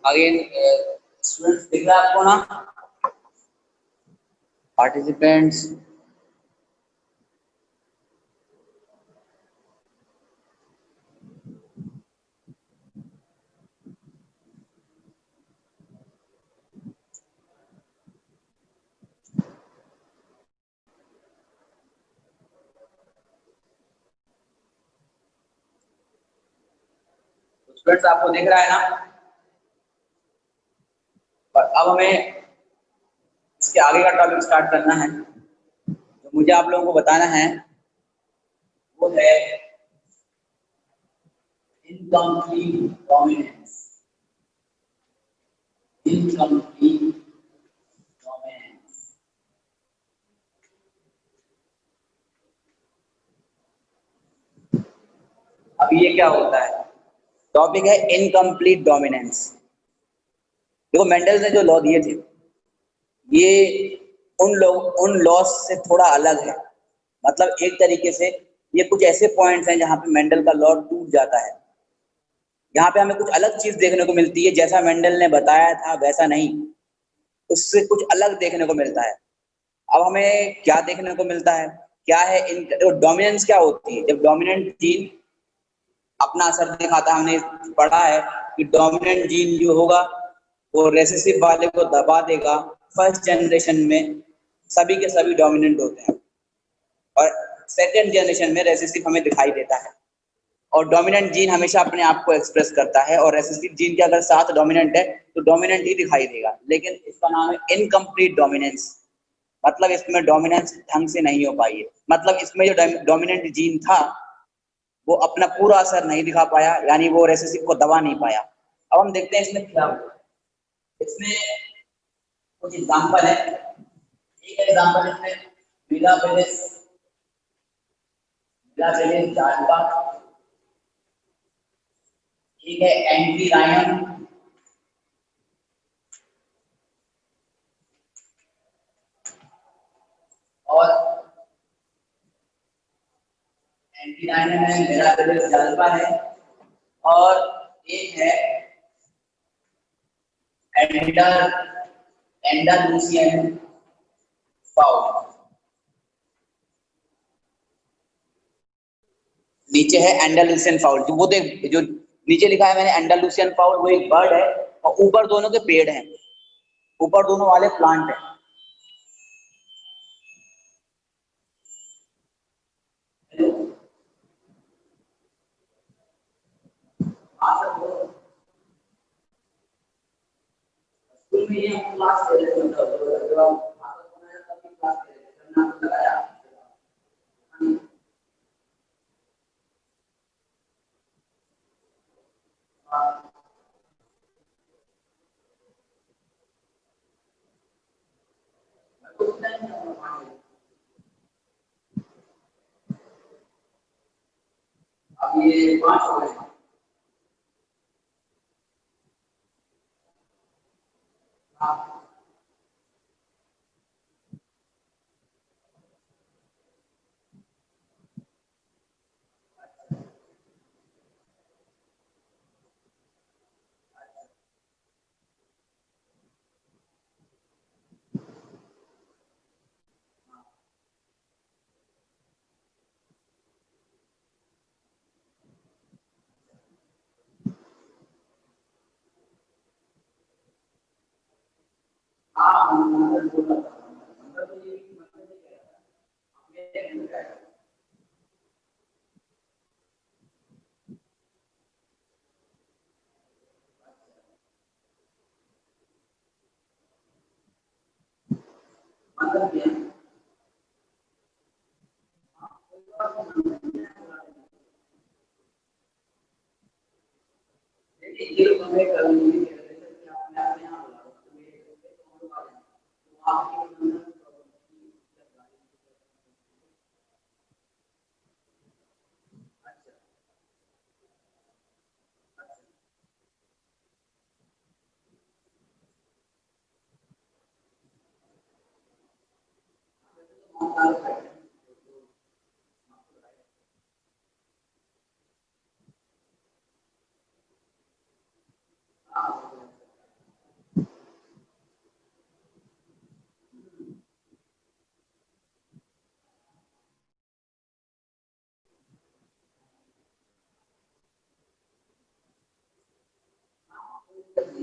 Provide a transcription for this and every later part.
Again students दिख रहा है आपको ना, पार्टिसिपेंट्स? स्टूडेंट्स आपको दिख रहा है ना? और अब हमें इसके आगे का टॉपिक स्टार्ट करना है। तो मुझे आप लोगों को बताना है वो है इनकम्प्लीट डोमिनेंस। Incomplete dominance. अब ये क्या होता है? टॉपिक है इनकम्प्लीट डोमिनेंस। देखो मेंडल ने जो लॉ दिए थे ये उन लॉज से थोड़ा अलग है। मतलब एक तरीके से ये कुछ ऐसे पॉइंट्स हैं जहां पे मेंडल का लॉ टूट जाता है। यहाँ पे हमें कुछ अलग चीज देखने को मिलती है, जैसा मेंडल ने बताया था वैसा नहीं, उससे कुछ अलग देखने को मिलता है। अब हमें क्या देखने को मिलता है, क्या है इन डोमिनेंस क्या होती है? जब डोमिनेंट जीन अपना असर दिखाता है, हमने पढ़ा है कि डोमिनेंट जीन जो होगा वो रेसेसिव वाले को दबा देगा। फर्स्ट जनरेशन में सभी के सभी डोमिनेंट होते हैं और सेकंड जनरेशन में रेसेसिव हमें दिखाई देता है। और डोमिनेंट जीन हमेशा अपने आप को एक्सप्रेस करता है और रेसेसिव जीन के अगर साथ डोमिनेंट है तो डोमिनेंट ही दिखाई देगा। लेकिन इसका नाम है इनकम्प्लीट डोमिनेंस। मतलब इसमें डोमिनेंस ढंग से नहीं हो पाई है। मतलब इसमें जो डोमिनेंट जीन था वो अपना पूरा असर नहीं दिखा पाया, यानी वो रेसेसिव को दबा नहीं पाया। अब हम देखते हैं इसमें क्या हुआ। इसमें कुछ एग्जांपल है। एक एग्जांपल इसमें मिलापेलेस जाल्पा, ठीक है, एंटी रायन, और एंटी रायन है, मिलापेलेस जाल्पा है, और एक है एंडालूसियन फाउल। नीचे है एंडालूसियन फाउल, जो वो देख जो नीचे लिखा है मैंने एंडालूसियन फाउल, वो एक बर्ड है और ऊपर दोनों के पेड़ हैं, ऊपर दोनों वाले प्लांट है। स्कूल में ये हम क्लास ले रहे थे, जब हम क्लास ले रहे थे नाम लगाया। अब ये 5 हो गए।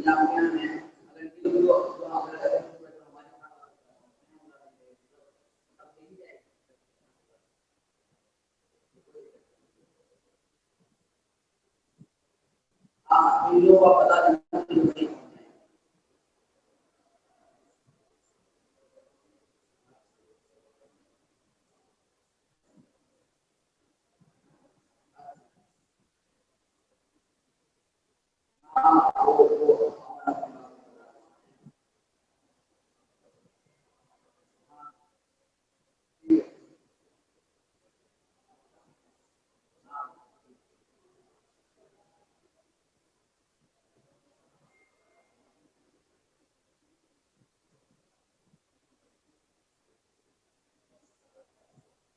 हाँ, इन लोगों का पता नहीं। हाँ, वो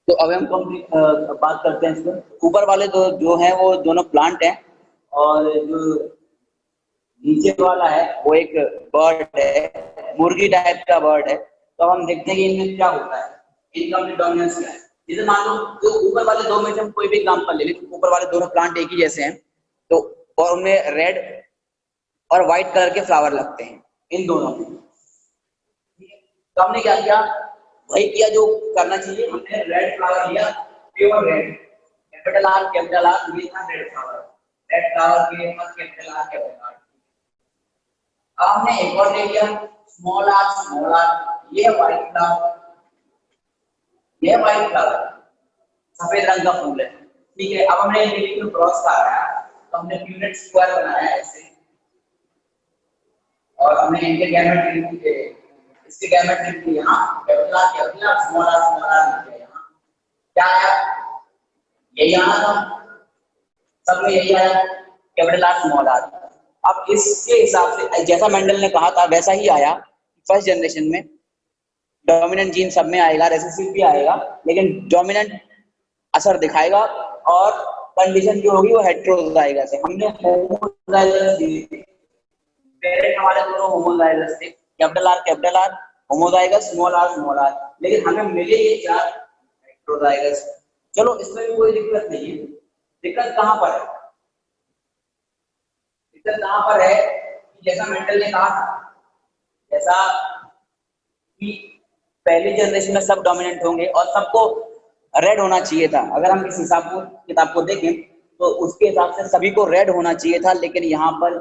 तो अब हम कंप्लीट बात करते हैं इसमें। ऊपर वाले दो जो हैं वो दोनों प्लांट हैं, और जो नीचे वाला है वो एक बर्ड है, मुर्गी टाइप का बर्ड है। तो हम देखते हैं कि इनमें क्या होता है, इनकम्प्लीट डोमिनेंस क्या है। जैसे मान लो जो ऊपर वाले दो में से हम कोई भी एग्जांपल ले लें, ऊपर वाले दोनों प्लांट एक ही जैसे हैं, तो और उनमें रेड और व्हाइट कलर के फ्लावर लगते हैं इन दोनों में। तो हमने क्या किया, वही किया जो करना चाहिए। हमने रेड फ्लावर लिया, प्योर रेड, कैपिटल आर ये था रेड फ्लावर। रेड फ्लावर के पास कैपिटल आर कैपिटल आर। अब हमने एक और ले लिया, स्मॉल आर, ये व्हाइट फ्लावर, ये व्हाइट फ्लावर, सफेद रंग का फूल है। ठीक है, अब हमने बिल्कुल क्रॉस का आया, तो हमने यूनिट स्क्वायर बनाया ऐसे, और हमने इनके ज्योमेट्री इसके ज्योमेट्री यहाँ कैपिटल आर स्मॉल आर लिख दिया। यहाँ क्या आया, यही आना था, सब में यही आया, कैपिटल आर स्मॉल आर। अब इसके हिसाब से जैसा मेंडल ने कहा था वैसा ही आया। फर्स्ट जनरेशन में डोमिनेंट जीन सब में आएगा, रेसेसिव भी आएगा, लेकिन डोमिनेंट असर दिखाएगा, और कंडीशन जो होगी वो हेटेरोजाइगस है। हमने होमोजाइगस दिए, पेरेंट हमारे दोनों होमोजाइगस थे, capital R homozygous, small R, लेकिन हमें मिले ये चार हेटेरोजाइगस। चलो इसमें भी कोई दिक्कत नहीं है। दिक्कत कहां पर है, दिक्कत कहां पर है, जैसा मेंडल ने कहा था, जैसा कि पहली जनरेशन में सब डोमिनेंट होंगे और सबको रेड होना चाहिए था। अगर हम इस हिसाब को किताब को देखें तो उसके हिसाब से सभी को रेड होना चाहिए था, लेकिन यहाँ पर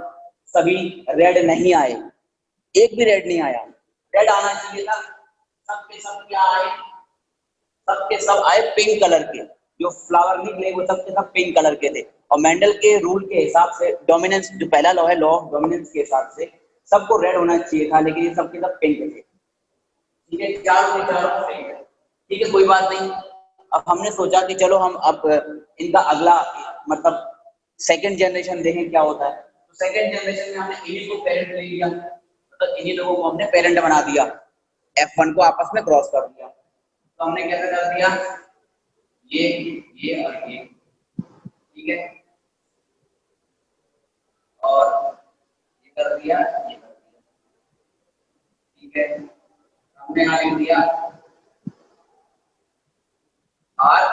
सभी रेड नहीं आए, एक भी रेड नहीं आया। रेड आना चाहिए था, सबके सब क्या आए, सबके सब आए पिंक कलर के, जो फ्लावर निकले वो सबके सब पिंक कलर के थे। और मेंडल के रूल के हिसाब से डोमिनेंस जो पहला लॉ है, लॉ ऑफ डोमिनेंस के हिसाब से सबको रेड होना चाहिए था, लेकिन ये सबके सब पिंक थे। ठीक है, चारों के चारों पिंक है। ठीक है, कोई बात नहीं। अब हमने सोचा कि चलो हम अब इनका अगला मतलब सेकंड जनरेशन देखें क्या होता है। तो सेकंड जनरेशन में हमने इन्हीं को पेरेंट ले लिया, मतलब इन्हीं लोगों को हमने पेरेंट बना दिया, F1 को आपस में क्रॉस कर दिया। तो हमने कैसे कर दिया, ये और ये, ठीक है, और ये कर दिया, ये कर दिया, ठीक है। हमने आगे दिया आर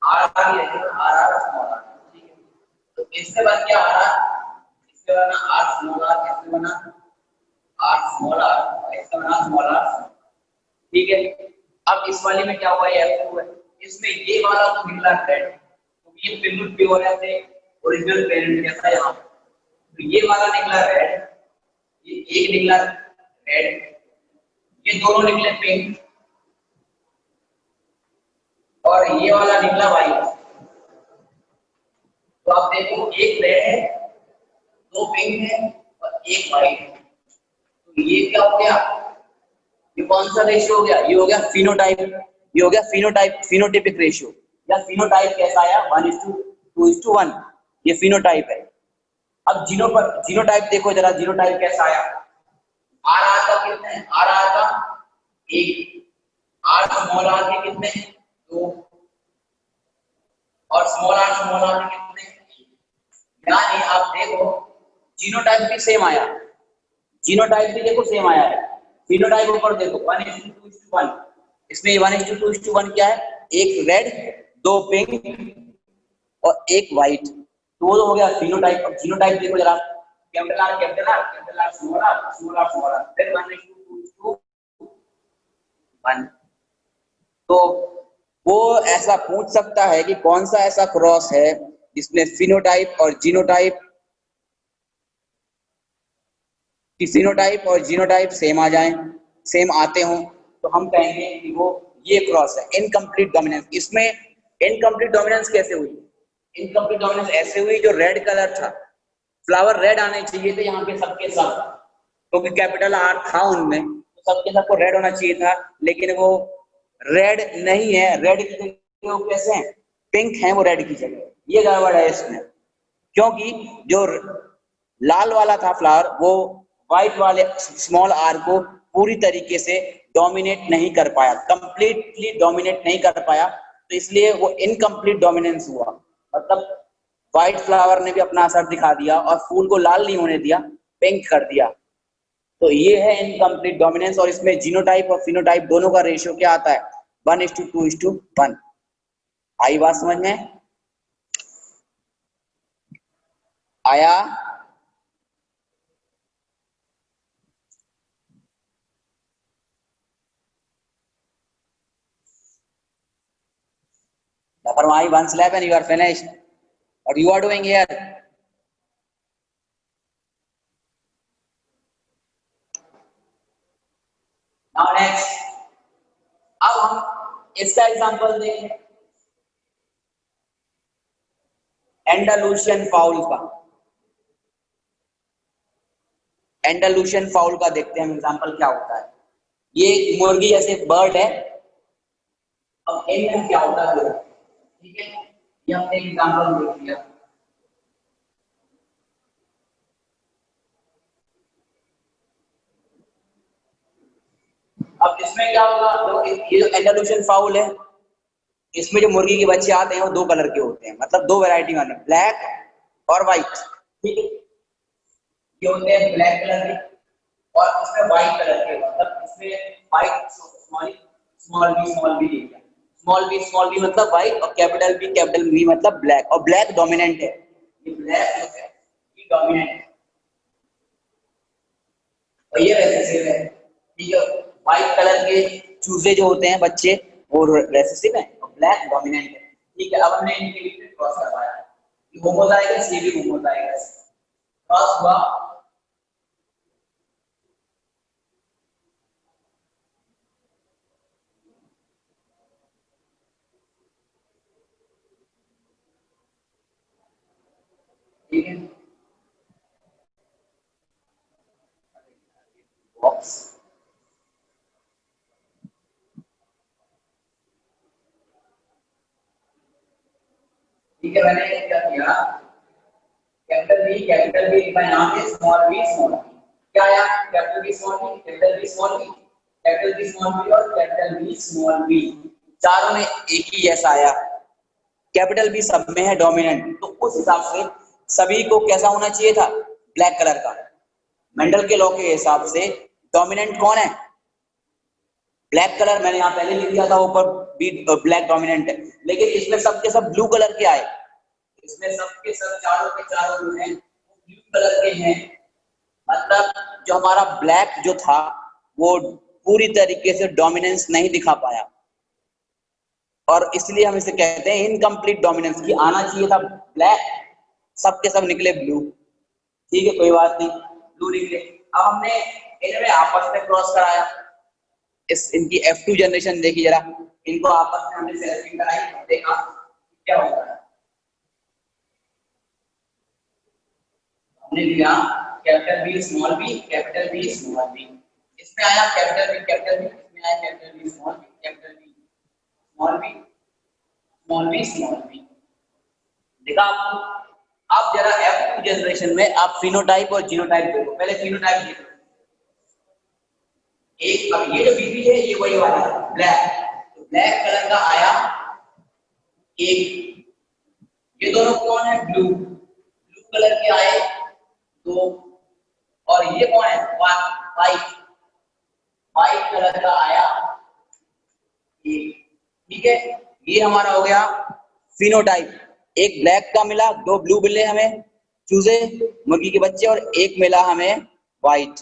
आर ये आर आर स्मॉल आर, ठीक है। तो इससे बन गया आर, इससे बना आर स्मॉल आर, इससे बना आर स्मॉल आर, इससे बना स्मॉल आर, ठीक है। अब इस वाले में क्या हुआ, ये F2 है, इसमें ये वाला तो निकला रेड, तो ये बिल्कुल प्योर है अपने ओरिजिनल पेरेंट जैसा। यहाँ तो ये वाला निकला रेड, ये एक निकला रेड, ये दोनों निकले पिंक, और ये वाला निकला व्हाइट। तो आप देखो, एक रेड है, दो पिंक है और एक व्हाइट है। तो ये क्या हो गया, ये कौन सा रेशियो हो गया, ये हो गया फिनोटाइप, ये हो गया फिनोटाइप, फिनोटाइपिक रेशियो, या फिनोटाइप कैसा आया 1:2:1, ये फिनोटाइप है। अब जीनोटाइप देखो जरा, जीनोटाइप कैसा आया, आर आर का कितने हैं, आर आर का एक, आर स्मॉल आर के कितने हैं, दो, और स्मॉल आर के कितने हैं। यानी आप देखो जीनोटाइप भी सेम आया, जीनोटाइप भी देखो सेम आया है। फिनोटाइप ऊपर देखो 1:2:1, इसमें 1:2:1 क्या है, एक रेड, दो पिंक और एक व्हाइट, तो वो हो गया फिनोटाइप। अब जीनोटाइप देखो जरा, capital R capital R capital R small R small R small R, फिर 1:2:1। तो वो ऐसा पूछ सकता है कि कौन सा ऐसा क्रॉस है जिसमें फिनोटाइप और जीनोटाइप सेम आ जाएं, सेम आते हों, तो हम कहेंगे कि वो ये क्रॉस है। इनकम्प्लीट डोमिनेंस, इसमें इनकम्प्लीट डोमिनेंस कैसे हुई? इनकम्प्लीट डोमिनेंस ऐसे हुई, जो रेड कलर था, फ्लावर रेड आने चाहिए थे यहाँ पे सबके सब, क्योंकि कैपिटल आर था उनमें, तो सबके सबको रेड होना चाहिए था, लेकिन वो रेड नहीं है। रेड की जगह वो कैसे हैं? पिंक है वो रेड की जगह। ये गड़बड़ है इसमें, क्योंकि जो लाल वाला था फ्लावर, वो व्हाइट वाले स्मॉल आर को पूरी तरीके से डोमिनेट नहीं कर पाया, कंप्लीटली डोमिनेट नहीं कर पाया, तो इसलिए वो इनकम्प्लीट डोमिनेंस हुआ। मतलब व्हाइट फ्लावर ने भी अपना असर दिखा दिया और फूल को लाल नहीं होने दिया, पिंक कर दिया। तो ये है इनकम्प्लीट डोमिनेंस, और इसमें जीनोटाइप और फिनोटाइप दोनों का रेशियो क्या आता है? 1:2:1। आई बात समझ में? आया? लापरवाही, 1 slap and you are finished. What you are doing here? Now next, अब हम इसका एग्जांपल देंगे एंडालुसियन फाउल का। एंडालुसियन फाउल का देखते हैं हम एग्जांपल क्या होता है। ये मुर्गी जैसे बर्ड है। अब एंड क्या होता है, ठीक है, ये हमने एग्जांपल देख लिया। अब इसमें क्या होगा, ये जो एंडालुसियन फाउल है, इसमें जो मुर्गी के बच्चे आते हैं वो 2 कलर के होते हैं, मतलब 2 वैरायटी वाले, ब्लैक और व्हाइट। ठीक है, ये होते हैं ब्लैक कलर के और इसमें व्हाइट कलर के, मतलब इसमें व्हाइट स्मॉल बी लिखा है। स्मॉल बी मतलब व्हाइट और कैपिटल बी मतलब ब्लैक, और ब्लैक डोमिनेंट है। ये ब्लैक जो है ये डोमिनेंट है और ये रेसेसिव है। ठीक है, व्हाइट कलर के चूजे जो होते हैं बच्चे, वो रेसेसिव है और ब्लैक डोमिनेंट है। ठीक है, अब हमने इनके बीच में क्रॉस करवाया, ये होमोजाइगस, ये भी होमोजाइगस क्रॉस हुआ। ठीक है, बॉक्स ठीक है, मैंने क्या किया, कैपिटल बी लिखा यहाँ पे, स्मॉल बी क्या आया, capital B small B, capital B small B, capital B small B और कैपिटल बी स्मॉल बी, चारों में एक ही जैसा आया। कैपिटल बी सब में है डोमिनेंट, तो उस हिसाब से सभी को कैसा होना चाहिए था, ब्लैक कलर का। मेंडल के लॉ के हिसाब से डोमिनेंट कौन है, ब्लैक कलर। मैंने यहाँ पहले लिख दिया था ऊपर बी ब्लैक डोमिनेंट है, लेकिन इसमें सबके सब ब्लू कलर के आए। इसमें सबके सब चारों के चारों जो हैं ब्लू कलर के हैं, मतलब जो हमारा ब्लैक जो था वो पूरी तरीके से डोमिनेंस नहीं दिखा पाया, और इसलिए हम इसे कहते हैं इनकम्प्लीट डोमिनेंस, की आना चाहिए था ब्लैक, सबके सब निकले ब्लू। ठीक है, कोई बात नहीं, ब्लू निकले। अब हमने इनमें आपस में क्रॉस कराया, इनकी F2 जनरेशन देखी जरा, इनको आपस में हमने सेलेक्टिंग कराई, देखा क्या होता है। हमने दिया capital B small B, capital B small B, इसमें आया कैपिटल बी, इसमें आया capital B small B, capital B small B, small B small B. देखा आपको? अब जरा F2 जनरेशन में आप फिनोटाइप और जीनोटाइप देखो। पहले फिनोटाइप देखो, एक अब ये जो बीबी है ये वही वाला ब्लैक, तो ब्लैक कलर का आया एक, ये दोनों कौन है, ब्लू कलर के आए 2, और ये कौन है, व्हाइट कलर का आया एक। ठीक है, ये हमारा हो गया फिनोटाइप, एक ब्लैक का मिला, 2 ब्लू मिले हमें चूजे मुर्गी के बच्चे और एक मिला हमें व्हाइट।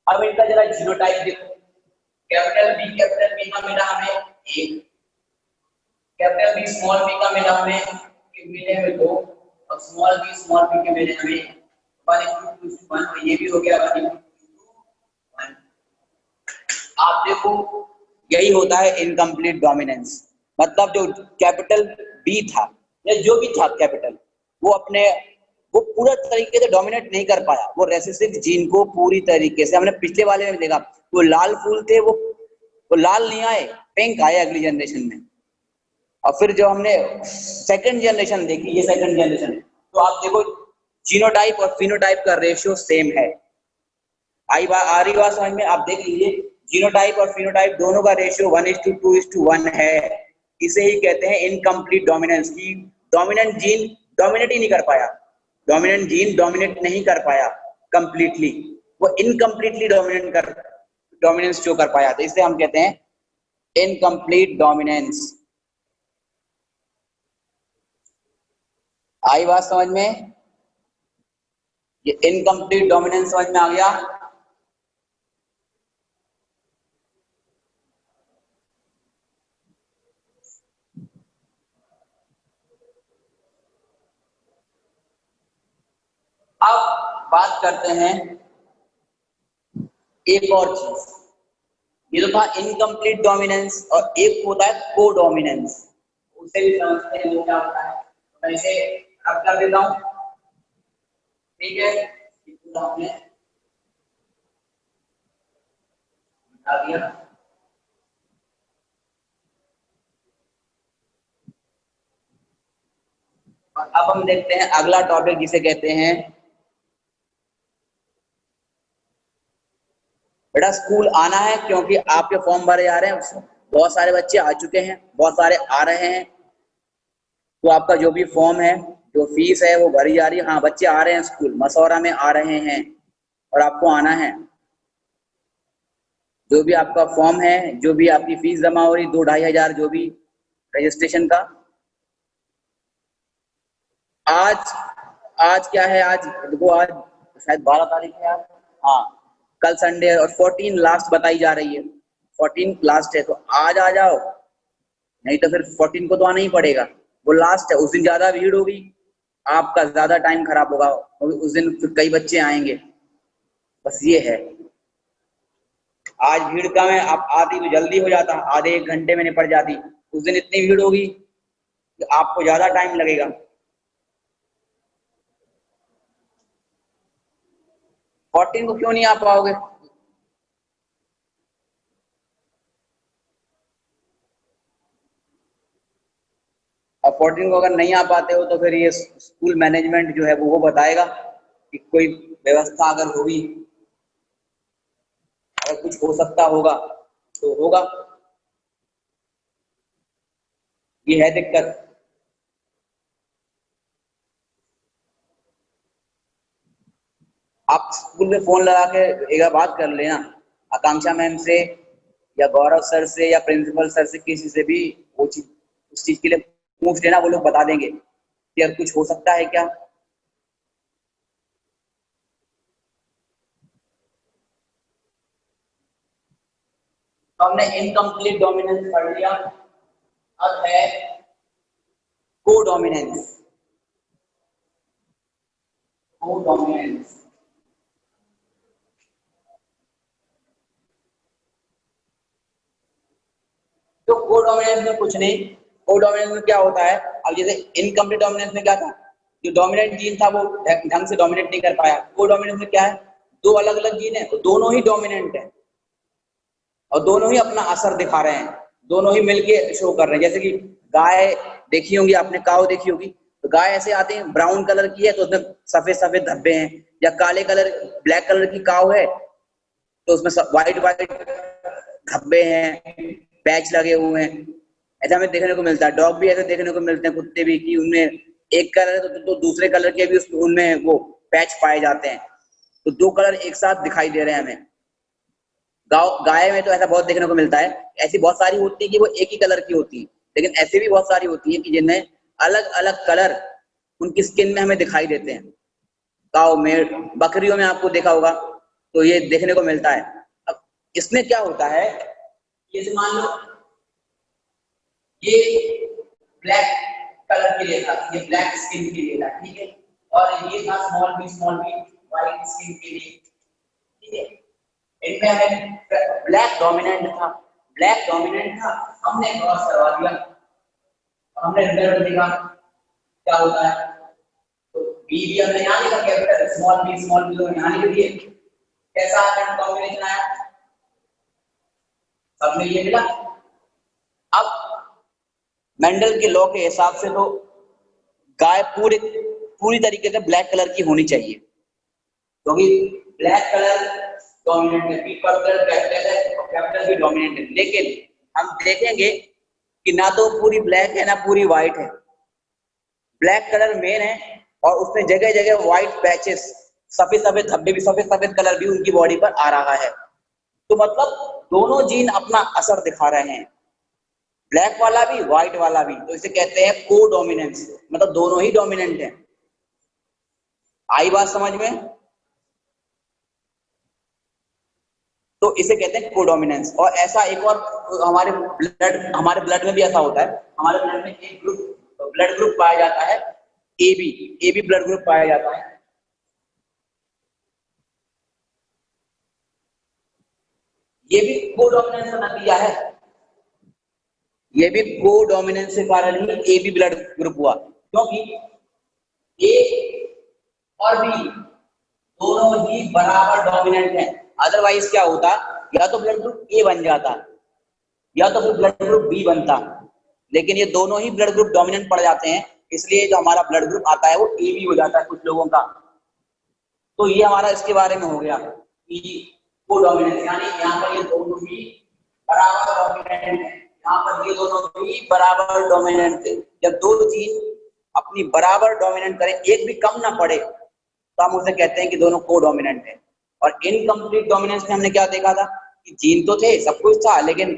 अब इनका जरा जीनोटाइप देखो, कैपिटल बी का मिला हमें एक, कैपिटल बी स्मॉल बी का मिला हमें मिले हमें दो, और स्मॉल बी के मिले हमें 1:1 और ये भी हो गया 1:1। आप देखो यही होता है इनकम्प्लीट डोमिनेंस। मतलब जो कैपिटल बी था या जो भी था कैपिटल, वो पूरा तरीके से डोमिनेट नहीं कर पाया। वो रेसेसिव जीन को पूरी तरीके से, हमने पिछले वाले में देखा, वो लाल फूल थे, वो लाल नहीं आए, पिंक आए अगली जनरेशन में। और फिर जो हमने सेकंड जनरेशन देखी, ये सेकंड जनरेशन, तो आप देखो जीनोटाइप और फिनोटाइप का रेशियो सेम है। आ रही बात समझ में? आप देख लीजिए, जीनोटाइप और फिनोटाइप दोनों का रेशियो 1:2:1 है। इसे ही कहते हैं इनकम्प्लीट डोमिनेंस की डोमिनेंट जीन डोमिनेट ही नहीं कर पाया, डोमिनेंट जीन डोमिनेट नहीं कर पाया कंप्लीटली, वो इनकम्प्लीटली डोमिनेंस शो कर पाया, तो इसे हम कहते हैं इनकम्प्लीट डोमिनेंस। आई बात समझ में? ये इनकम्प्लीट डोमिनेंस समझ में आ गया? अब बात करते हैं एक और चीज। ये तो था इनकम्प्लीट डोमिनेंस, और एक होता है को डोमिनेंस, उसे भी समझते हैं वो क्या होता है। तो मैं इसे अब कर देता हूं, ठीक है? आपने बता दिया। और अब हम देखते हैं अगला टॉपिक, जिसे कहते हैं, बेटा स्कूल आना है क्योंकि आपके फॉर्म भरे जा रहे हैं, बहुत सारे बच्चे आ चुके हैं, बहुत सारे आ रहे हैं, तो आपका जो भी फॉर्म है, जो फीस है वो भरी जा रही है। हाँ, बच्चे आ रहे हैं, स्कूल मसौरा में आ रहे हैं और आपको आना है। जो भी आपका फॉर्म है, जो भी आपकी फीस जमा हो रही, 2-2.5 हजार जो भी रजिस्ट्रेशन का, आज आज क्या है, आज देखो, आज शायद 12 तारीख है यार। हाँ, कल संडे है और 14 लास्ट बताई जा रही है, 14 लास्ट है, तो आज आ जाओ, नहीं तो फिर 14 को तो आना ही पड़ेगा, वो लास्ट है। उस दिन ज्यादा भीड़ होगी, आपका ज्यादा टाइम खराब होगा, उस दिन फिर कई बच्चे आएंगे, बस ये है। आज भीड़ कम है, आप आती तो जल्दी हो जाता, आधे 1 घंटे में निपट जाती, उस दिन इतनी भीड़ होगी कि आपको ज्यादा टाइम लगेगा। 14 को क्यों नहीं आ पाओगे? और 14 को अगर नहीं आ पाते हो तो फिर ये स्कूल मैनेजमेंट जो है वो बताएगा कि कोई व्यवस्था अगर होगी, अगर कुछ हो सकता होगा तो होगा। ये है दिक्कत। आप स्कूल में फोन लगा के एक बार बात कर लेना, आकांक्षा मैम से या गौरव सर से या प्रिंसिपल सर से, किसी से भी वो चीज, उस चीज के लिए पूछ लेना, वो लोग बता देंगे कि यार कुछ हो सकता है क्या। तो हमने इनकम्प्लीट डोमिनेंस पढ़ लिया, अब है को डोमिनेंस। को डोमिनेंस तो को डोमिनेंस में कुछ नहीं, को डोमिनेंस में क्या होता है, अब जैसे इनकम्प्लीट डोमिनेंस में क्या था, जो डोमिनेंट जीन था वो ढंग से डोमिनेट नहीं कर पाया। को डोमिनेंस में क्या है, दो अलग अलग जीन है, दोनों ही डोमिनेंट है और दोनों ही अपना असर दिखा रहे हैं, दोनों ही मिलके शो कर रहे हैं। जैसे कि गाय देखी होंगी आपने, काऊ देखी होगी, तो गाय ऐसे आते हैं, ब्राउन कलर की है तो उसमें सफेद सफेद धब्बे हैं, या काले कलर ब्लैक कलर की काऊ है तो उसमें व्हाइट व्हाइट धब्बे हैं, पैच लगे हुए हैं। ऐसा हमें देखने को मिलता है। डॉग भी ऐसे देखने को मिलते हैं, कुत्ते भी, कि उनमें एक कलर है तो दूसरे कलर के भी उनमें वो पैच पाए जाते हैं, तो दो कलर एक साथ दिखाई दे रहे हैं हमें। गाय में तो ऐसा बहुत देखने को मिलता है। ऐसी बहुत सारी होती है कि वो एक ही कलर की होती है, लेकिन ऐसी भी बहुत सारी होती है कि जिनमें अलग अलग कलर उनकी स्किन में हमें दिखाई देते हैं। काऊ में, बकरियों में आपको देखा होगा, तो ये देखने को मिलता है। अब इसमें क्या होता है, ये मान लो ये ब्लैक कलर के लिए था, ये ब्लैक स्किन के लिए था, ठीक है, और ये था स्मॉल बी व्हाइट स्किन के लिए, ठीक है। इनमें हमें ब्लैक डोमिनेंट था, हमने क्रॉस करवा दिया, हमने रिजल्ट देखा क्या होता है, तो बी भी हमने यहाँ लिखा कैपिटल, स्मॉल बी तो यहाँ लिख दिए, कैसा आया कॉम्बिनेशन आया, सब में ये मिला। अब मेंडल के लॉ के हिसाब से तो गाय पूरी तरीके से ब्लैक कलर की होनी चाहिए, क्योंकि ब्लैक कलर डोमिनेंट है, बी पर कैपिटल है और कैपिटल भी डोमिनेंट है। लेकिन हम देखेंगे कि ना तो पूरी ब्लैक है ना पूरी व्हाइट है, ब्लैक कलर मेन है और उसमें जगह जगह व्हाइट पैचेस, सफेद सफेद धब्बे भी, सफेद सफेद कलर भी उनकी बॉडी पर आ रहा है। तो मतलब दोनों जीन अपना असर दिखा रहे हैं, ब्लैक वाला भी व्हाइट वाला भी, तो इसे कहते हैं को डोमिनेंस, मतलब दोनों ही डोमिनेंट हैं। आई बात समझ में? तो इसे कहते हैं कोडोमिनेंस। और ऐसा एक और हमारे ब्लड में भी ऐसा होता है, हमारे ब्लड में एक ब्लड ग्रुप पाया जाता है, ए बी ब्लड ग्रुप पाया जाता है। ये भी कोडोमिनेंस का नतीजा है, ये भी कोडोमिनेंस के कारण ही ए बी ब्लड ग्रुप हुआ, क्योंकि ए और बी दोनों ही बराबर डोमिनेंट हैं। अदरवाइज क्या होता, या तो ब्लड ग्रुप ए बन जाता या तो फिर ब्लड ग्रुप बी बनता, लेकिन ये दोनों ही ब्लड ग्रुप डोमिनेंट पड़ जाते हैं, इसलिए जो हमारा ब्लड ग्रुप आता है वो ए बी हो जाता है कुछ लोगों का। तो ये हमारा इसके बारे में हो गया कि को डोमिनेंस, यानी यहाँ पर ये दोनों ही बराबर डोमिनेंट है, यहाँ पर ये दोनों भी बराबर डोमिनेंट थे। जब दो जीन अपनी बराबर डोमिनेंट करें, एक भी कम ना पड़े, तो हम उसे कहते हैं कि दोनों को डोमिनेंट है। और इनकम्प्लीट डोमिनेंस में हमने क्या देखा था कि जीन तो थे, सब कुछ था, लेकिन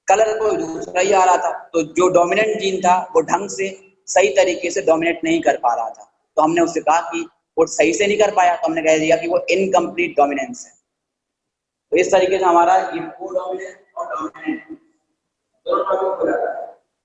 कलर कोई दूसरा ही आ रहा था। तो जो डोमिनेंट जीन था वो ढंग से सही तरीके से डोमिनेट नहीं कर पा रहा था, तो हमने उससे कहा कि वो सही से नहीं कर पाया, तो हमने कह दिया कि वो इनकम्प्लीट डोमिनेंस है। तो इस तरीके से हमारा ये को डोमिनेंट और डोमिनेंट दोनों